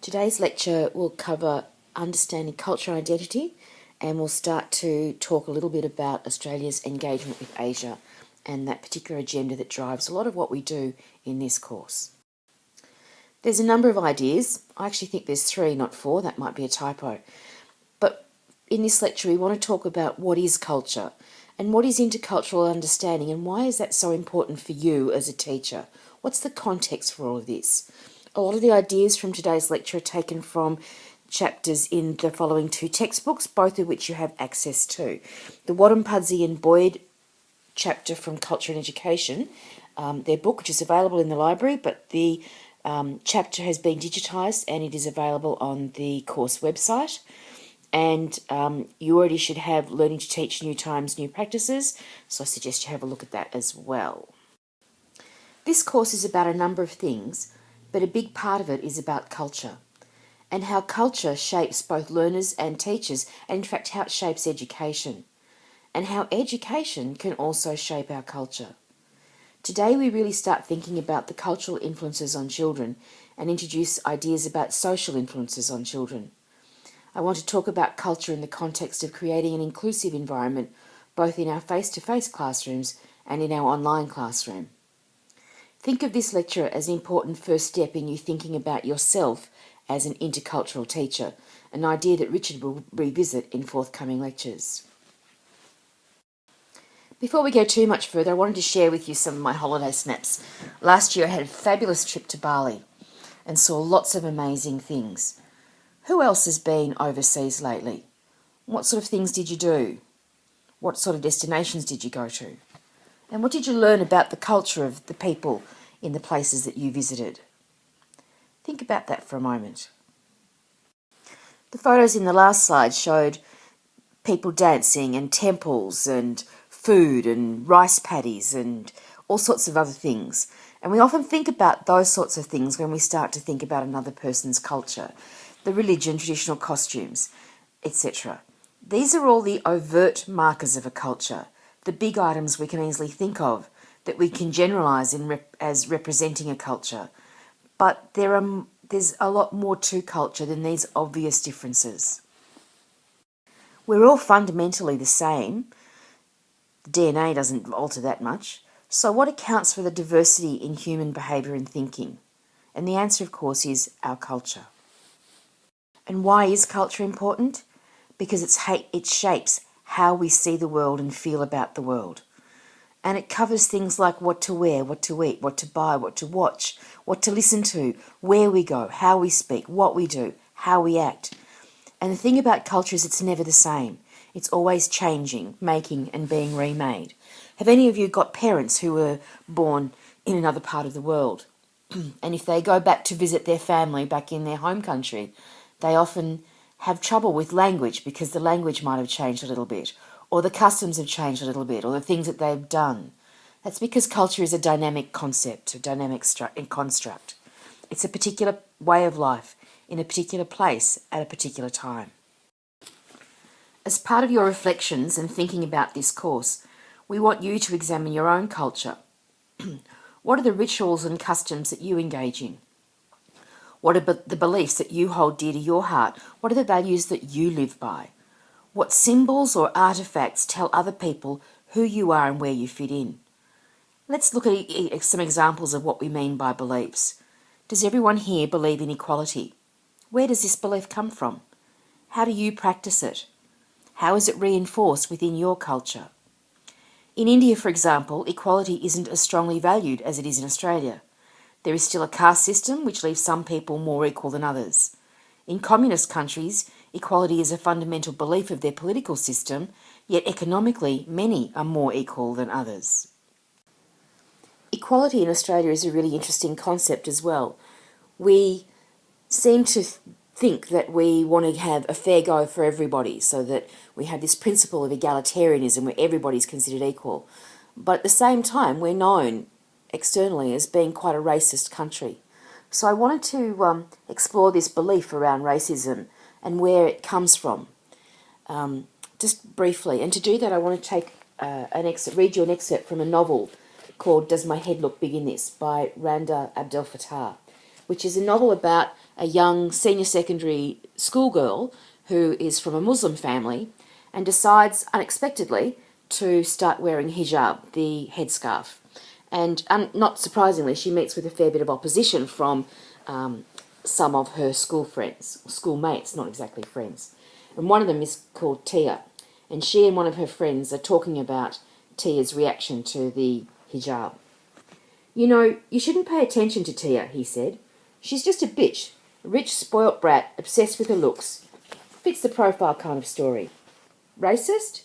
Today's lecture will cover understanding culture and identity, and we'll start to talk a little bit about Australia's engagement with Asia and that particular agenda that drives a lot of what we do in this course. There's a number of ideas. I actually think there's 3, not 4. That might be a typo. But in this lecture, we want to talk about what is culture and what is intercultural understanding and why is that so important for you as a teacher? What's the context for all of this? A lot of the ideas from today's lecture are taken from chapters in the following 2 textbooks, both of which you have access to. The Wadham-Pudsey and Boyd chapter from Culture and Education, their book, which is available in the library, but the chapter has been digitised and it is available on the course website. And you already should have Learning to Teach New Times, New Practices, so I suggest you have a look at that as well. This course is about a number of things, but a big part of it is about culture and how culture shapes both learners and teachers, and in fact how it shapes education, and how education can also shape our culture. Today we really start thinking about the cultural influences on children and introduce ideas about social influences on children. I want to talk about culture in the context of creating an inclusive environment both in our face-to-face classrooms and in our online classroom. Think of this lecture as an important first step in you thinking about yourself as an intercultural teacher, an idea that Richard will revisit in forthcoming lectures. Before we go too much further, I wanted to share with you some of my holiday snaps. Last year I had a fabulous trip to Bali and saw lots of amazing things. Who else has been overseas lately? What sort of things did you do? What sort of destinations did you go to? And what did you learn about the culture of the people in the places that you visited? Think about that for a moment. The photos in the last slide showed people dancing and temples and food and rice paddies and all sorts of other things. And we often think about those sorts of things when we start to think about another person's culture, the religion, traditional costumes, etc. These are all the overt markers of a culture, the big items we can easily think of that we can generalise as representing a culture. But there's a lot more to culture than these obvious differences. We're all fundamentally the same. The DNA doesn't alter that much. So what accounts for the diversity in human behaviour and thinking? And the answer, of course, is our culture. And why is culture important? Because it shapes how we see the world and feel about the world. And it covers things like what to wear, what to eat, what to buy, what to watch, what to listen to, where we go, how we speak, what we do, how we act. And the thing about culture is it's never the same. It's always changing, making and being remade. Have any of you got parents who were born in another part of the world? And if they go back to visit their family back in their home country, they often have trouble with language because the language might have changed a little bit, or the customs have changed a little bit, or the things that they've done. That's because culture is a dynamic concept, a dynamic construct. It's a particular way of life in a particular place at a particular time. As part of your reflections and thinking about this course, we want you to examine your own culture. What are the rituals and customs that you engage in? What are the beliefs that you hold dear to your heart? What are the values that you live by? What symbols or artefacts tell other people who you are and where you fit in? Let's look at some examples of what we mean by beliefs. Does everyone here believe in equality? Where does this belief come from? How do you practice it? How is it reinforced within your culture? In India, for example, equality isn't as strongly valued as it is in Australia. There is still a caste system which leaves some people more equal than others. In communist countries, equality is a fundamental belief of their political system, yet economically many are more equal than others. Equality in Australia is a really interesting concept as well. We seem to think that we want to have a fair go for everybody, so that we have this principle of egalitarianism where everybody's considered equal. But at the same time, we're known externally as being quite a racist country. So I wanted to explore this belief around racism and where it comes from, just briefly. And to do that, I want to take read you an excerpt from a novel called Does My Head Look Big in This by Randa Abdel Fattah, which is a novel about a young senior secondary schoolgirl who is from a Muslim family and decides unexpectedly to start wearing hijab, the headscarf. And not surprisingly, she meets with a fair bit of opposition from some of her schoolmates, not exactly friends. And one of them is called Tia. And she and one of her friends are talking about Tia's reaction to the hijab. "You know, you shouldn't pay attention to Tia," he said. "She's just a bitch, a rich, spoilt brat, obsessed with her looks. Fits the profile kind of story." "Racist?"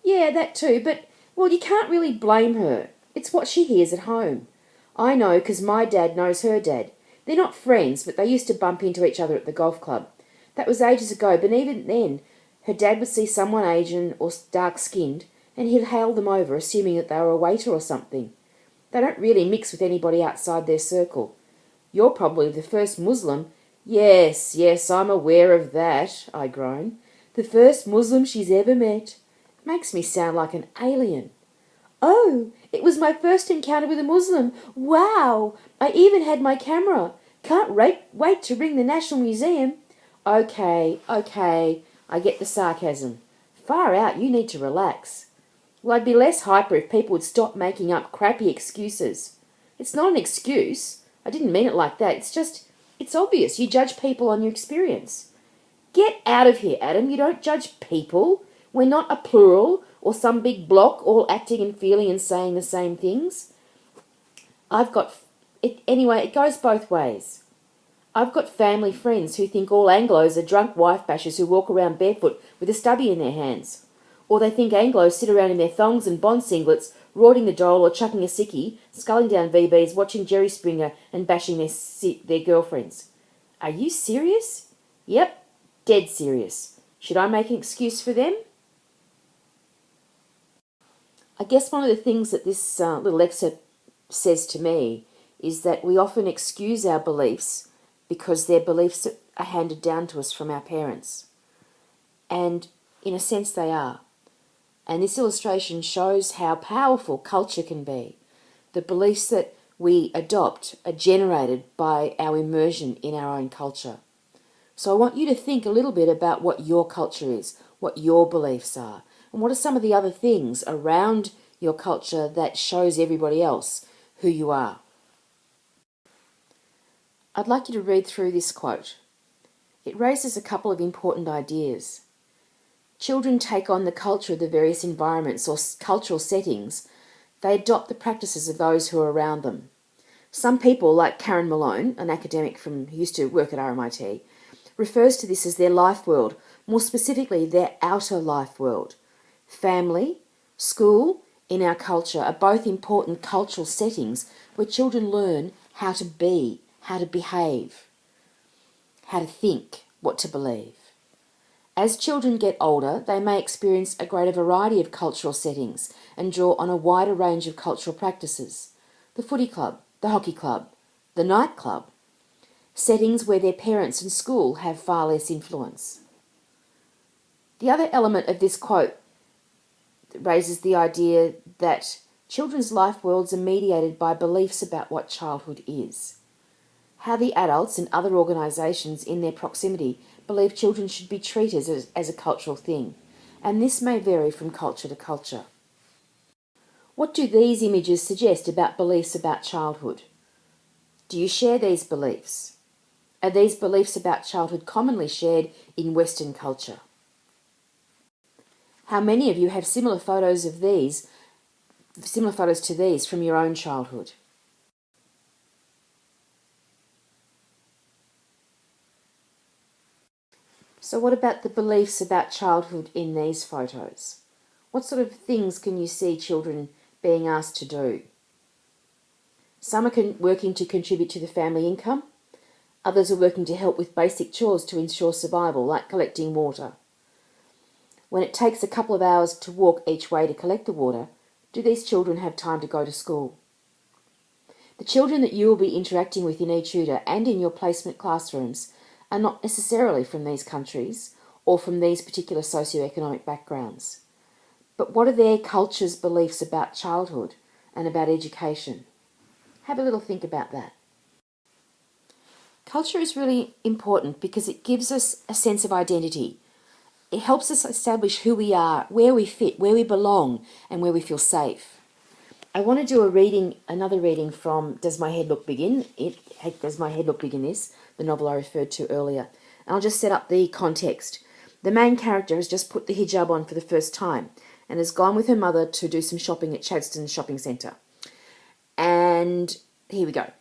"Yeah, that too, but, well, you can't really blame her. It's what she hears at home. I know, 'cause my dad knows her dad. They're not friends, but they used to bump into each other at the golf club. That was ages ago, but even then, her dad would see someone Asian or dark-skinned, and he'd hail them over, assuming that they were a waiter or something. They don't really mix with anybody outside their circle. You're probably the first Muslim—" Yes, I'm aware of that," I groan. "The first Muslim she's ever met. Makes me sound like an alien." "Oh, it was my first encounter with a Muslim. Wow! I even had my camera. Can't wait to ring the National Museum." Okay, I get the sarcasm. Far out, you need to relax. "Well, I'd be less hyper if people would stop making up crappy excuses." "It's not an excuse. I didn't mean it like that. It's obvious. You judge people on your experience." "Get out of here, Adam. You don't judge people. We're not a plural or some big block all acting and feeling and saying the same things. Anyway, it goes both ways. I've got family friends who think all Anglos are drunk wife bashers who walk around barefoot with a stubby in their hands. Or they think Anglos sit around in their thongs and bond singlets, rorting the dole or chucking a sickie, sculling down VBs, watching Jerry Springer and bashing their girlfriends. Are you serious?" "Yep, dead serious. Should I make an excuse for them?" I guess one of the things that this little excerpt says to me is that we often excuse our beliefs because they're beliefs that are handed down to us from our parents. And in a sense they are. And this illustration shows how powerful culture can be. The beliefs that we adopt are generated by our immersion in our own culture. So I want you to think a little bit about what your culture is, what your beliefs are, and what are some of the other things around your culture that shows everybody else who you are. I'd like you to read through this quote. It raises a couple of important ideas. Children take on the culture of the various environments or cultural settings. They adopt the practices of those who are around them. Some people, like Karen Malone, an academic who used to work at RMIT, refers to this as their life world, more specifically their outer life world. Family, school, in our culture are both important cultural settings where children learn how to be, how to behave, how to think, what to believe. As children get older, they may experience a greater variety of cultural settings and draw on a wider range of cultural practices. The footy club, the hockey club, the nightclub, settings where their parents and school have far less influence. The other element of this quote raises the idea that children's life worlds are mediated by beliefs about what childhood is. How the adults and other organisations in their proximity believe children should be treated as a cultural thing, and this may vary from culture to culture. What do these images suggest about beliefs about childhood? Do you share these beliefs? Are these beliefs about childhood commonly shared in Western culture? How many of you have similar photos to these from your own childhood? So what about the beliefs about childhood in these photos? What sort of things can you see children being asked to do? Some are working to contribute to the family income. Others are working to help with basic chores to ensure survival, like collecting water. When it takes a couple of hours to walk each way to collect the water, do these children have time to go to school? The children that you will be interacting with in eTutor and in your placement classrooms are not necessarily from these countries or from these particular socioeconomic backgrounds. But what are their culture's beliefs about childhood and about education? Have a little think about that. Culture is really important because it gives us a sense of identity. It helps us establish who we are, where we fit, where we belong, and where we feel safe. I want to do another reading from Does My Head Look Big in? Does My Head Look Big in This? The novel I referred to earlier. And I'll just set up the context. The main character has just put the hijab on for the first time and has gone with her mother to do some shopping at Chadstone Shopping Centre. And here we go.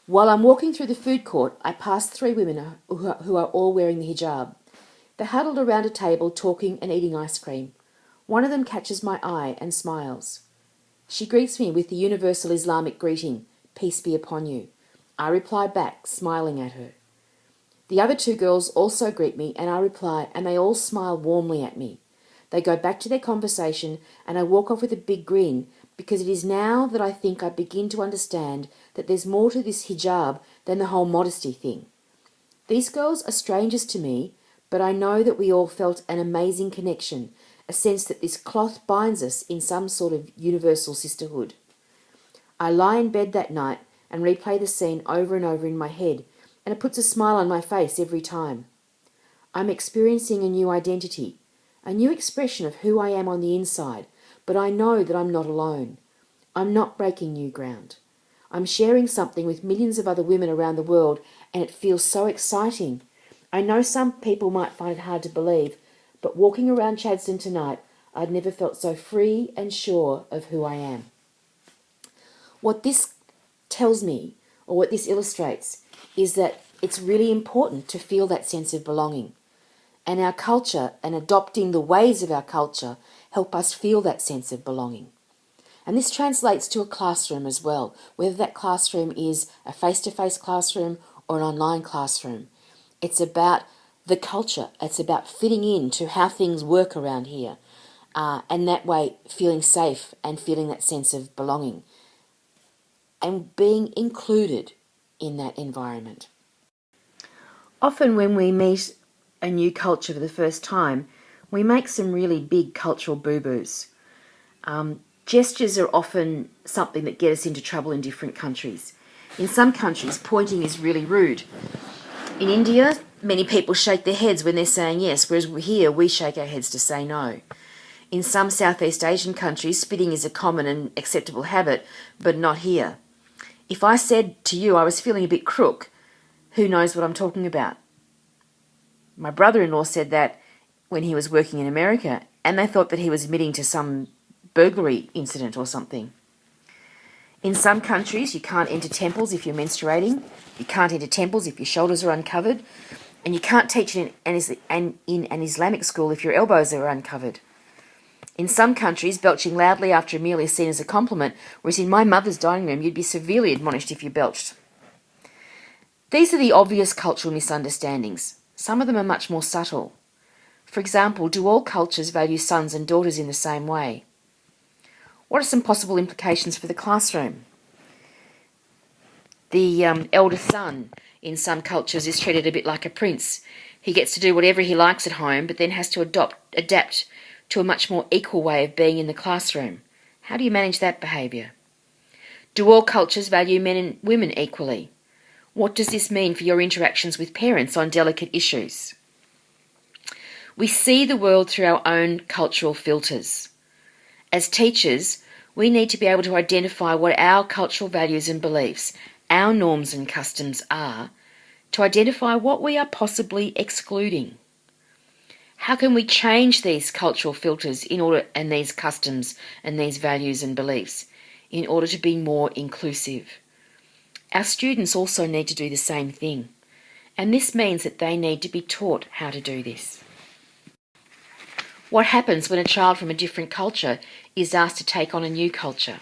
While I'm walking through the food court, I pass 3 women who are all wearing the hijab. They're huddled around a table talking and eating ice cream. One of them catches my eye and smiles. She greets me with the universal Islamic greeting, peace be upon you. I reply back, smiling at her. The other 2 girls also greet me and I reply, and they all smile warmly at me. They go back to their conversation and I walk off with a big grin, because it is now that I think I begin to understand that there's more to this hijab than the whole modesty thing. These girls are strangers to me, but I know that we all felt an amazing connection, a sense that this cloth binds us in some sort of universal sisterhood. I lie in bed that night and replay the scene over and over in my head, and it puts a smile on my face every time. I'm experiencing a new identity, a new expression of who I am on the inside, but I know that I'm not alone. I'm not breaking new ground. I'm sharing something with millions of other women around the world, and it feels so exciting. I know some people might find it hard to believe, but walking around Chadstone tonight, I'd never felt so free and sure of who I am. What this tells me, or what this illustrates, is that it's really important to feel that sense of belonging. And our culture and adopting the ways of our culture help us feel that sense of belonging. And this translates to a classroom as well, whether that classroom is a face-to-face classroom or an online classroom. It's about the culture. It's about fitting into how things work around here. And that way feeling safe and feeling that sense of belonging and being included in that environment. Often when we meet a new culture for the first time, we make some really big cultural boo-boos. Gestures are often something that get us into trouble in different countries. In some countries, pointing is really rude. In India, many people shake their heads when they're saying yes, whereas here we shake our heads to say no. In some Southeast Asian countries, spitting is a common and acceptable habit, but not here. If I said to you I was feeling a bit crook, who knows what I'm talking about? My brother-in-law said that when he was working in America, and they thought that he was admitting to some burglary incident or something. In some countries, you can't enter temples if you're menstruating, you can't enter temples if your shoulders are uncovered, and you can't teach in an Islamic school if your elbows are uncovered. In some countries, belching loudly after a meal is seen as a compliment, whereas in my mother's dining room, you'd be severely admonished if you belched. These are the obvious cultural misunderstandings. Some of them are much more subtle. For example, do all cultures value sons and daughters in the same way? What are some possible implications for the classroom? The eldest son in some cultures is treated a bit like a prince. He gets to do whatever he likes at home, but then has to adapt to a much more equal way of being in the classroom. How do you manage that behaviour? Do all cultures value men and women equally? What does this mean for your interactions with parents on delicate issues? We see the world through our own cultural filters. As teachers, we need to be able to identify what our cultural values and beliefs, our norms and customs are, to identify what we are possibly excluding. How can we change these cultural filters and these customs and these values and beliefs in order to be more inclusive? Our students also need to do the same thing, and this means that they need to be taught how to do this. What happens when a child from a different culture is asked to take on a new culture?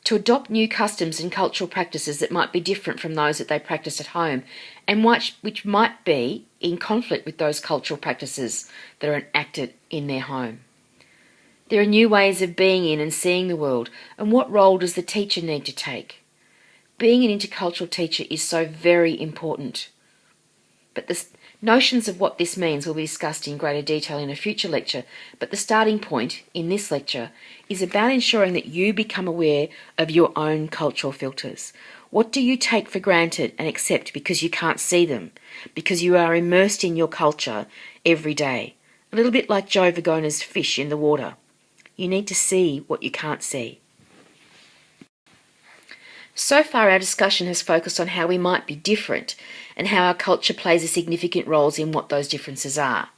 To adopt new customs and cultural practices that might be different from those that they practice at home, and which might be in conflict with those cultural practices that are enacted in their home. There are new ways of being in and seeing the world, and what role does the teacher need to take? Being an intercultural teacher is so very important. But the notions of what this means will be discussed in greater detail in a future lecture. But the starting point in this lecture is about ensuring that you become aware of your own cultural filters. What do you take for granted and accept because you can't see them, because you are immersed in your culture every day? A little bit like Joe Vagona's fish in the water. You need to see what you can't see. So far, our discussion has focused on how we might be different and how our culture plays a significant role in what those differences are.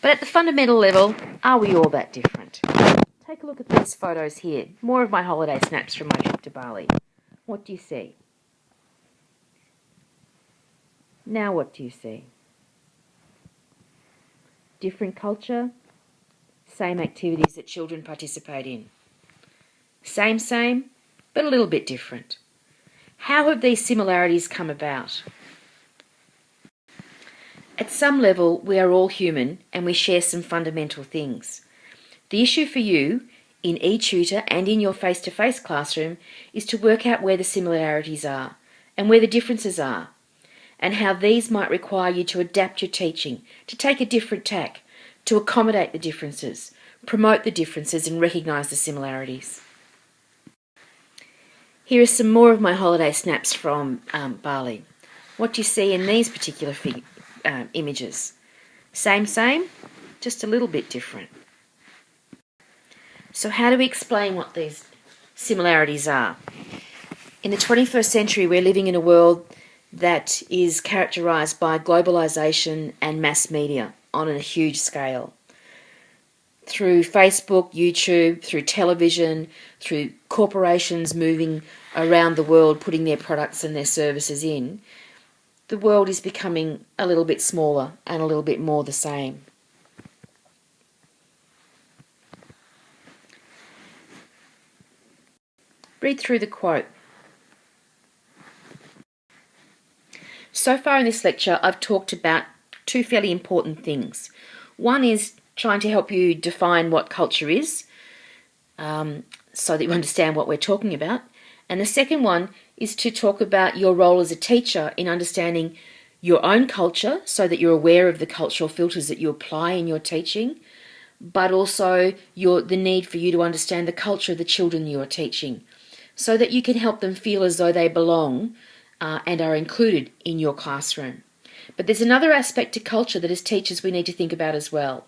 But at the fundamental level, are we all that different? Take a look at these photos here. More of my holiday snaps from my trip to Bali. What do you see? Now what do you see? Different culture, same activities that children participate in. Same, but a little bit different. How have these similarities come about? At some level, we are all human and we share some fundamental things. The issue for you, in eTutor and in your face-to-face classroom, is to work out where the similarities are and where the differences are, and how these might require you to adapt your teaching, to take a different tack, to accommodate the differences, promote the differences and recognise the similarities. Here are some more of my holiday snaps from Bali. What do you see in these particular images? Same, just a little bit different. So how do we explain what these similarities are? In the 21st century, we're living in a world that is characterised by globalisation and mass media on a huge scale. Through Facebook, YouTube, through television, through corporations moving around the world, putting their products and their services in, the world is becoming a little bit smaller and a little bit more the same. Read through the quote. So far in this lecture, I've talked about two fairly important things. One is trying to help you define what culture is, so that you understand what we're talking about. And the second one is to talk about your role as a teacher in understanding your own culture, so that you're aware of the cultural filters that you apply in your teaching, but also the need for you to understand the culture of the children you are teaching, so that you can help them feel as though they belong and are included in your classroom. But there's another aspect to culture that as teachers we need to think about as well,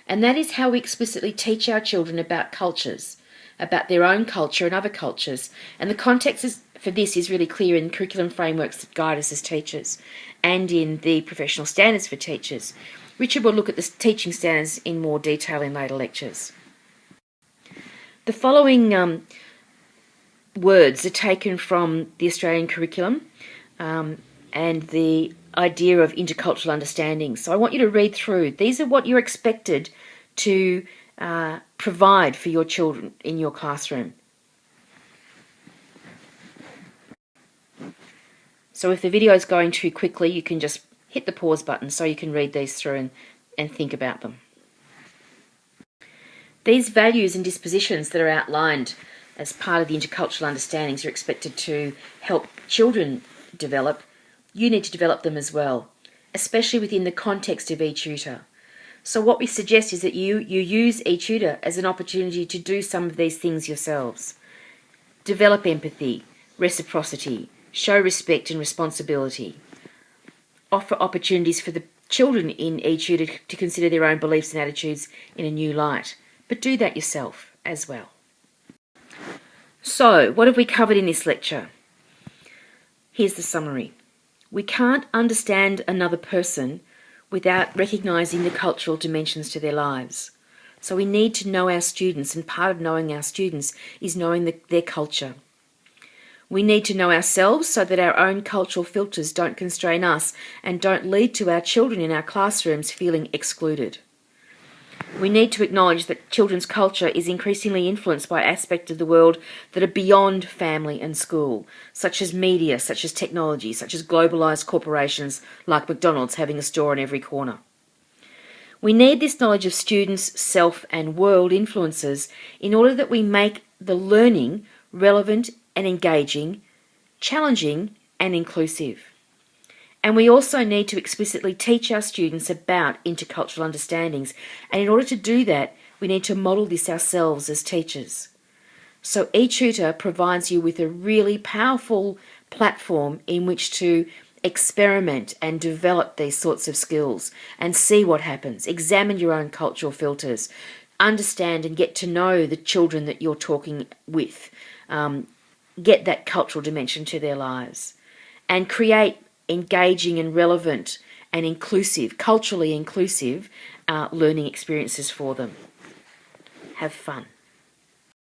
and that is how we explicitly teach our children about cultures, about their own culture and other cultures. And the context for this is really clear in curriculum frameworks that guide us as teachers and in the professional standards for teachers. Richard will look at the teaching standards in more detail in later lectures. The following words are taken from the Australian curriculum and the idea of intercultural understanding. So I want you to read through. These are what you're expected to provide for your children in your classroom. So if the video is going too quickly, you can just hit the pause button so you can read these through and think about them. These values and dispositions that are outlined as part of the intercultural understandings are expected to help children develop. You need to develop them as well, especially within the context of eTutor. So what we suggest is that you use eTutor as an opportunity to do some of these things yourselves. Develop empathy, reciprocity, show respect and responsibility. Offer opportunities for the children in eTutor to consider their own beliefs and attitudes in a new light. But do that yourself as well. So, what have we covered in this lecture? Here's the summary. We can't understand another person without recognising the cultural dimensions to their lives. So we need to know our students, and part of knowing our students is knowing their culture. We need to know ourselves so that our own cultural filters don't constrain us and don't lead to our children in our classrooms feeling excluded. We need to acknowledge that children's culture is increasingly influenced by aspects of the world that are beyond family and school, such as media, such as technology, such as globalised corporations like McDonald's having a store on every corner. We need this knowledge of students' self and world influences in order that we make the learning relevant and engaging, challenging and inclusive. And we also need to explicitly teach our students about intercultural understandings. And in order to do that, we need to model this ourselves as teachers. So eTutor provides you with a really powerful platform in which to experiment and develop these sorts of skills and see what happens. Examine your own cultural filters. Understand and get to know the children that you're talking with. Get that cultural dimension to their lives. And create engaging and relevant and inclusive, culturally inclusive learning experiences for them. Have fun.